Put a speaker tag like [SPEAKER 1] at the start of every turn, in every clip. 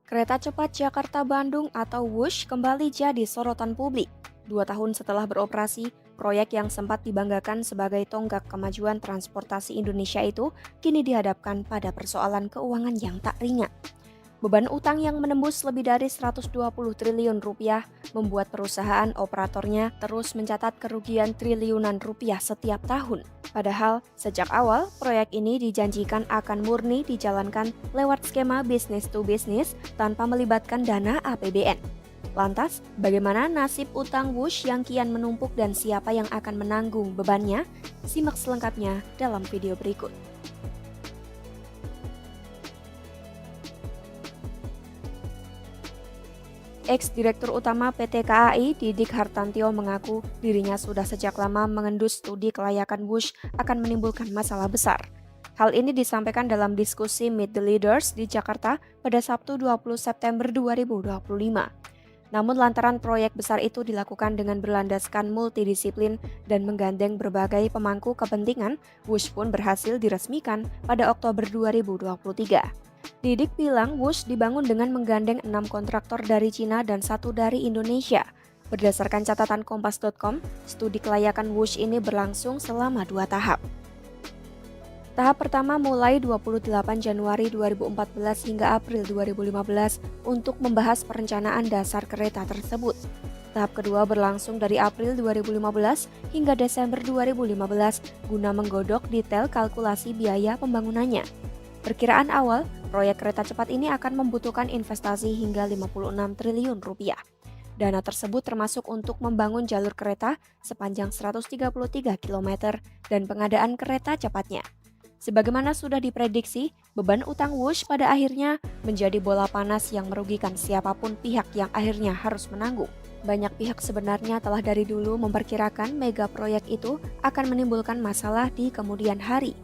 [SPEAKER 1] Kereta cepat Jakarta-Bandung atau WUSH kembali jadi sorotan publik. 2 tahun setelah beroperasi, proyek yang sempat dibanggakan sebagai tonggak kemajuan transportasi Indonesia itu kini dihadapkan pada persoalan keuangan yang tak ringan. Beban utang yang menembus lebih dari 120 triliun rupiah membuat perusahaan operatornya terus mencatat kerugian triliunan rupiah setiap tahun. Padahal, sejak awal, proyek ini dijanjikan akan murni dijalankan lewat skema business to business tanpa melibatkan dana APBN. Lantas, bagaimana nasib utang WUSH yang kian menumpuk dan siapa yang akan menanggung bebannya? Simak selengkapnya dalam video berikut. Ex-Direktur Utama PT KAI, Didik Hartantio mengaku dirinya sudah sejak lama mengendus studi kelayakan WUSH akan menimbulkan masalah besar. Hal ini disampaikan dalam diskusi Meet the Leaders di Jakarta pada Sabtu 20 September 2025. Namun lantaran proyek besar itu dilakukan dengan berlandaskan multidisiplin dan menggandeng berbagai pemangku kepentingan, WUSH pun berhasil diresmikan pada Oktober 2023. Didik bilang WUSH dibangun dengan menggandeng 6 kontraktor dari Cina dan 1 dari Indonesia. Berdasarkan catatan kompas.com, studi kelayakan WUSH ini berlangsung selama 2 tahap. Tahap pertama mulai 28 Januari 2014 hingga April 2015 untuk membahas perencanaan dasar kereta tersebut. Tahap kedua berlangsung dari April 2015 hingga Desember 2015 guna menggodok detail kalkulasi biaya pembangunannya. Perkiraan awal, proyek kereta cepat ini akan membutuhkan investasi hingga 56 triliun rupiah. Dana tersebut termasuk untuk membangun jalur kereta sepanjang 133 km dan pengadaan kereta cepatnya. Sebagaimana sudah diprediksi, beban utang WUSH pada akhirnya menjadi bola panas yang merugikan siapapun pihak yang akhirnya harus menanggung. Banyak pihak sebenarnya telah dari dulu memperkirakan mega proyek itu akan menimbulkan masalah di kemudian hari.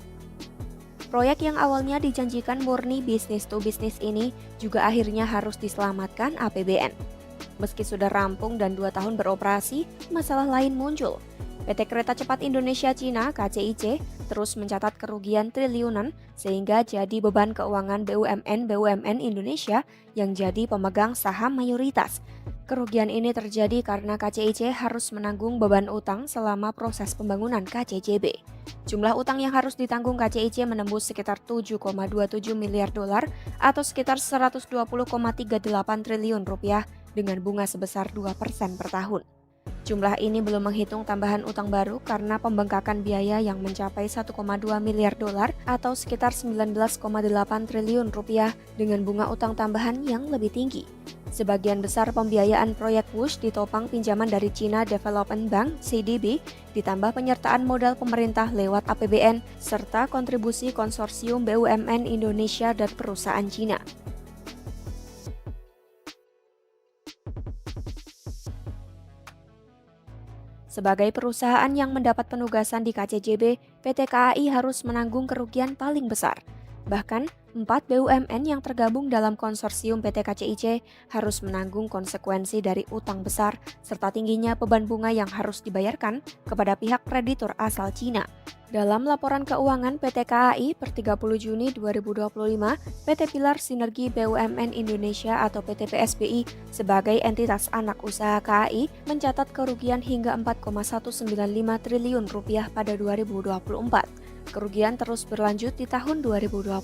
[SPEAKER 1] Proyek yang awalnya dijanjikan murni bisnis to bisnis ini juga akhirnya harus diselamatkan APBN. Meski sudah rampung dan 2 tahun beroperasi, masalah lain muncul. PT Kereta Cepat Indonesia Cina (KCIC) terus mencatat kerugian triliunan sehingga jadi beban keuangan BUMN Indonesia yang jadi pemegang saham mayoritas. Kerugian ini terjadi karena KCIC harus menanggung beban utang selama proses pembangunan KCJB. Jumlah utang yang harus ditanggung KCIC menembus sekitar 7,27 miliar dolar atau sekitar 120,38 triliun rupiah dengan bunga sebesar 2% per tahun. Jumlah ini belum menghitung tambahan utang baru karena pembengkakan biaya yang mencapai 1,2 miliar dolar atau sekitar 19,8 triliun rupiah dengan bunga utang tambahan yang lebih tinggi. Sebagian besar pembiayaan proyek WUSH ditopang pinjaman dari China Development Bank (CDB), ditambah penyertaan modal pemerintah lewat APBN serta kontribusi konsorsium BUMN Indonesia dan perusahaan Cina. Sebagai perusahaan yang mendapat penugasan di KCJB, PT KAI harus menanggung kerugian paling besar. Bahkan, 4 BUMN yang tergabung dalam konsorsium PT KCIC harus menanggung konsekuensi dari utang besar serta tingginya beban bunga yang harus dibayarkan kepada pihak kreditur asal Cina. Dalam laporan keuangan PT KAI per 30 Juni 2025, PT Pilar Sinergi BUMN Indonesia atau PT PSBI sebagai entitas anak usaha KAI mencatat kerugian hingga 4,195 triliun rupiah pada 2024. Kerugian terus berlanjut di tahun 2025.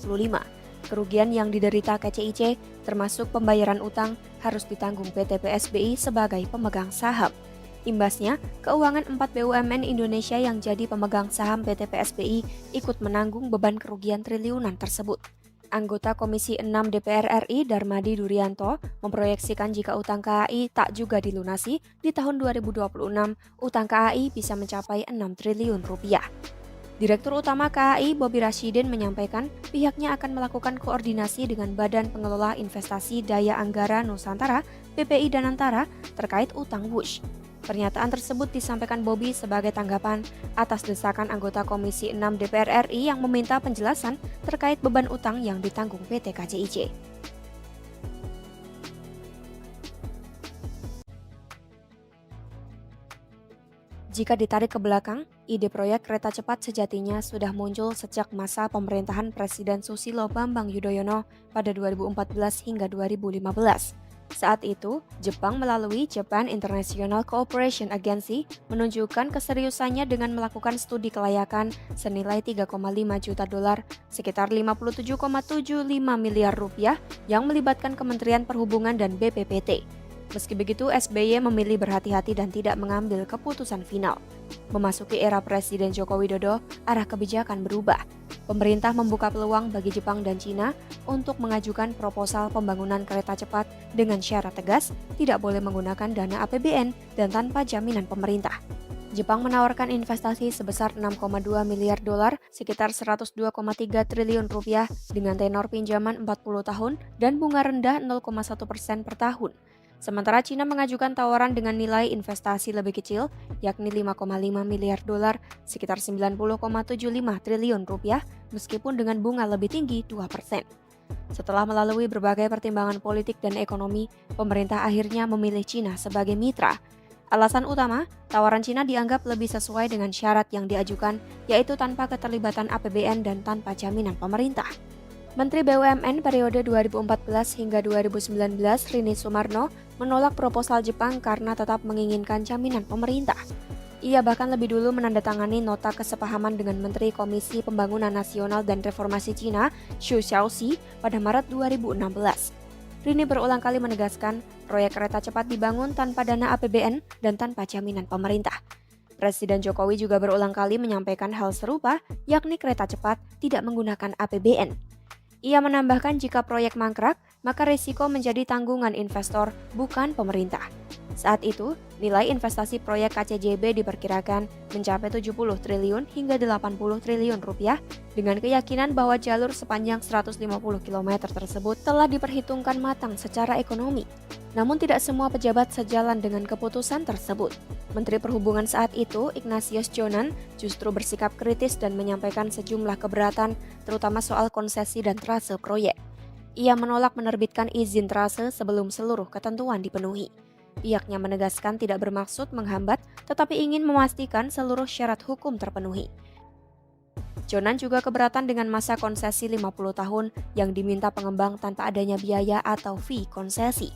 [SPEAKER 1] Kerugian yang diderita KCIC termasuk pembayaran utang harus ditanggung PT PSBI sebagai pemegang saham. Imbasnya, keuangan 4 BUMN Indonesia yang jadi pemegang saham PT PSBI ikut menanggung beban kerugian triliunan tersebut. Anggota Komisi 6 DPR RI Darmadi Durianto memproyeksikan jika utang KAI tak juga dilunasi, di tahun 2026 utang KAI bisa mencapai 6 triliun rupiah. Direktur Utama KAI Bobi Rashidin menyampaikan pihaknya akan melakukan koordinasi dengan Badan Pengelola Investasi Daya Anggara Nusantara (BPI Danantara) terkait utang WUSH. Pernyataan tersebut disampaikan Bobi sebagai tanggapan atas desakan anggota Komisi 6 DPR RI yang meminta penjelasan terkait beban utang yang ditanggung PT KCIC. Jika ditarik ke belakang, ide proyek kereta cepat sejatinya sudah muncul sejak masa pemerintahan Presiden Susilo Bambang Yudhoyono pada 2014 hingga 2015. Saat itu, Jepang melalui Japan International Cooperation Agency menunjukkan keseriusannya dengan melakukan studi kelayakan senilai 3,5 juta dolar, sekitar 57,75 miliar rupiah yang melibatkan Kementerian Perhubungan dan BPPT. Meski begitu, SBY memilih berhati-hati dan tidak mengambil keputusan final. Memasuki era Presiden Joko Widodo, arah kebijakan berubah. Pemerintah membuka peluang bagi Jepang dan Cina untuk mengajukan proposal pembangunan kereta cepat dengan syarat tegas, tidak boleh menggunakan dana APBN dan tanpa jaminan pemerintah. Jepang menawarkan investasi sebesar 6,2 miliar dolar, sekitar 102,3 triliun rupiah dengan tenor pinjaman 40 tahun dan bunga rendah 0,1% per tahun. Sementara Cina mengajukan tawaran dengan nilai investasi lebih kecil, yakni 5,5 miliar dolar, sekitar 90,75 triliun rupiah, meskipun dengan bunga lebih tinggi 2%. Setelah melalui berbagai pertimbangan politik dan ekonomi, pemerintah akhirnya memilih Cina sebagai mitra. Alasan utama, tawaran Cina dianggap lebih sesuai dengan syarat yang diajukan, yaitu tanpa keterlibatan APBN dan tanpa jaminan pemerintah. Menteri BUMN periode 2014 hingga 2019 Rini Sumarno menolak proposal Jepang karena tetap menginginkan jaminan pemerintah. Ia bahkan lebih dulu menandatangani nota kesepahaman dengan Menteri Komisi Pembangunan Nasional dan Reformasi Cina, Xu Xiaoxi, pada Maret 2016. Rini berulang kali menegaskan proyek kereta cepat dibangun tanpa dana APBN dan tanpa jaminan pemerintah. Presiden Jokowi juga berulang kali menyampaikan hal serupa, yakni kereta cepat tidak menggunakan APBN. Ia menambahkan jika proyek mangkrak, maka risiko menjadi tanggungan investor, bukan pemerintah. Saat itu, nilai investasi proyek KCJB diperkirakan mencapai 70 triliun hingga 80 triliun rupiah dengan keyakinan bahwa jalur sepanjang 150 km tersebut telah diperhitungkan matang secara ekonomi. Namun tidak semua pejabat sejalan dengan keputusan tersebut. Menteri Perhubungan saat itu, Ignatius Jonan, justru bersikap kritis dan menyampaikan sejumlah keberatan, terutama soal konsesi dan trase proyek. Ia menolak menerbitkan izin trase sebelum seluruh ketentuan dipenuhi. Pihaknya menegaskan tidak bermaksud menghambat, tetapi ingin memastikan seluruh syarat hukum terpenuhi. Jonan juga keberatan dengan masa konsesi 50 tahun yang diminta pengembang tanpa adanya biaya atau fee konsesi.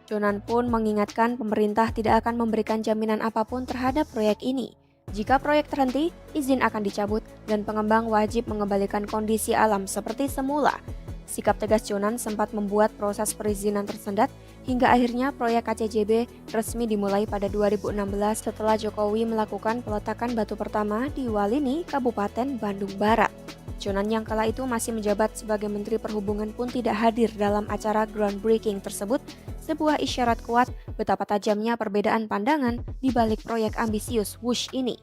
[SPEAKER 1] Jonan pun mengingatkan pemerintah tidak akan memberikan jaminan apapun terhadap proyek ini. Jika proyek terhenti, izin akan dicabut dan pengembang wajib mengembalikan kondisi alam seperti semula. Sikap tegas Jonan sempat membuat proses perizinan tersendat hingga akhirnya proyek KCJB resmi dimulai pada 2016 setelah Jokowi melakukan peletakan batu pertama di Walini, Kabupaten Bandung Barat. Jonan yang kala itu masih menjabat sebagai Menteri Perhubungan pun tidak hadir dalam acara groundbreaking tersebut, sebuah isyarat kuat betapa tajamnya perbedaan pandangan di balik proyek ambisius WUSH ini.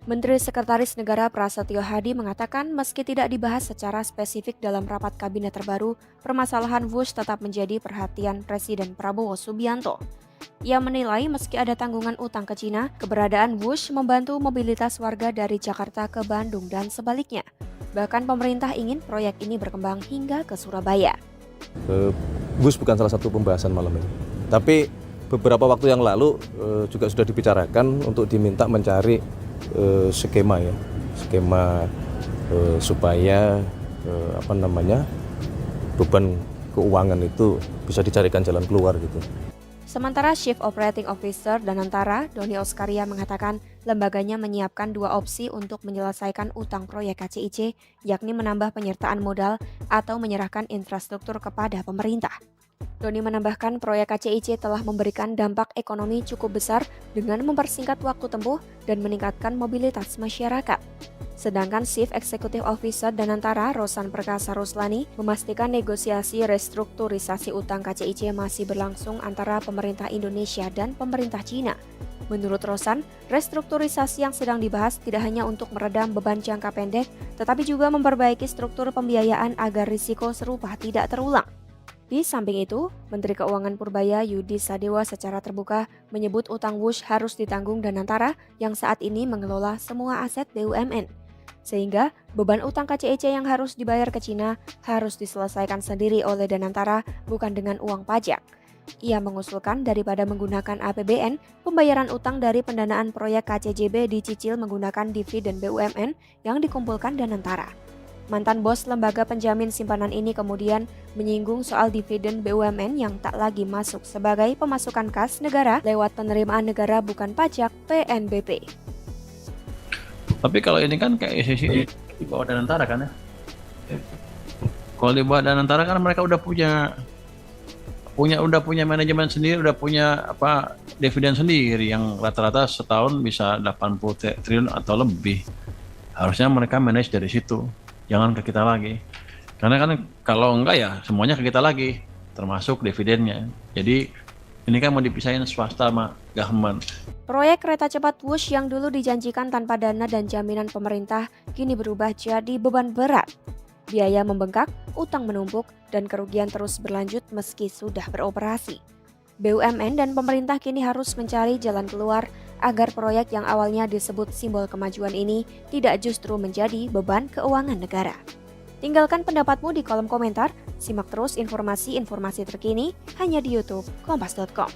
[SPEAKER 1] Menteri Sekretaris Negara Prasetyo Hadi mengatakan meski tidak dibahas secara spesifik dalam rapat kabinet terbaru, permasalahan WUSH tetap menjadi perhatian Presiden Prabowo Subianto. Ia menilai meski ada tanggungan utang ke Cina, keberadaan WUSH membantu mobilitas warga dari Jakarta ke Bandung dan sebaliknya. Bahkan pemerintah ingin proyek ini berkembang hingga ke Surabaya.
[SPEAKER 2] WUSH bukan salah satu pembahasan malam ini, tapi beberapa waktu yang lalu juga sudah dibicarakan untuk diminta mencari skema supaya beban keuangan itu bisa dicarikan jalan keluar gitu.
[SPEAKER 1] Sementara Chief Operating Officer Danantara, Doni Oskaria mengatakan lembaganya menyiapkan dua opsi untuk menyelesaikan utang proyek KCIC, yakni menambah penyertaan modal atau menyerahkan infrastruktur kepada pemerintah. Doni menambahkan proyek KCIC telah memberikan dampak ekonomi cukup besar dengan mempersingkat waktu tempuh dan meningkatkan mobilitas masyarakat. Sedangkan Chief Executive Officer Danantara, Rosan Perkasa Ruslani, memastikan negosiasi restrukturisasi utang KCIC masih berlangsung antara pemerintah Indonesia dan pemerintah Cina. Menurut Rosan, restrukturisasi yang sedang dibahas tidak hanya untuk meredam beban jangka pendek, tetapi juga memperbaiki struktur pembiayaan agar risiko serupa tidak terulang. Di samping itu, Menteri Keuangan Purbaya Yudi Sadewa secara terbuka menyebut utang WUSH harus ditanggung Danantara yang saat ini mengelola semua aset BUMN. Sehingga beban utang KCIC yang harus dibayar ke Cina harus diselesaikan sendiri oleh Danantara, bukan dengan uang pajak. Ia mengusulkan daripada menggunakan APBN, pembayaran utang dari pendanaan proyek KCJB dicicil menggunakan dividen BUMN yang dikumpulkan Danantara. Mantan bos lembaga penjamin simpanan ini kemudian menyinggung soal dividen BUMN yang tak lagi masuk sebagai pemasukan kas negara lewat penerimaan negara bukan pajak PNBP.
[SPEAKER 3] Tapi kalau ini kan kayak sisi di bawah Danantara kan ya. Kalau di bawah Danantara kan mereka udah punya manajemen sendiri, udah punya dividen sendiri yang rata-rata setahun bisa 80 triliun atau lebih. Harusnya mereka manage dari situ, jangan ke kita lagi. Karena kan kalau enggak ya semuanya ke kita lagi, termasuk dividennya. Jadi ini kan mau dipisahin swasta sama government.
[SPEAKER 1] Proyek kereta cepat Wush yang dulu dijanjikan tanpa dana dan jaminan pemerintah kini berubah jadi beban berat. Biaya membengkak, utang menumpuk, dan kerugian terus berlanjut meski sudah beroperasi. BUMN dan pemerintah kini harus mencari jalan keluar agar proyek yang awalnya disebut simbol kemajuan ini tidak justru menjadi beban keuangan negara. Tinggalkan pendapatmu di kolom komentar, simak terus informasi-informasi terkini hanya di YouTube Kompas.com.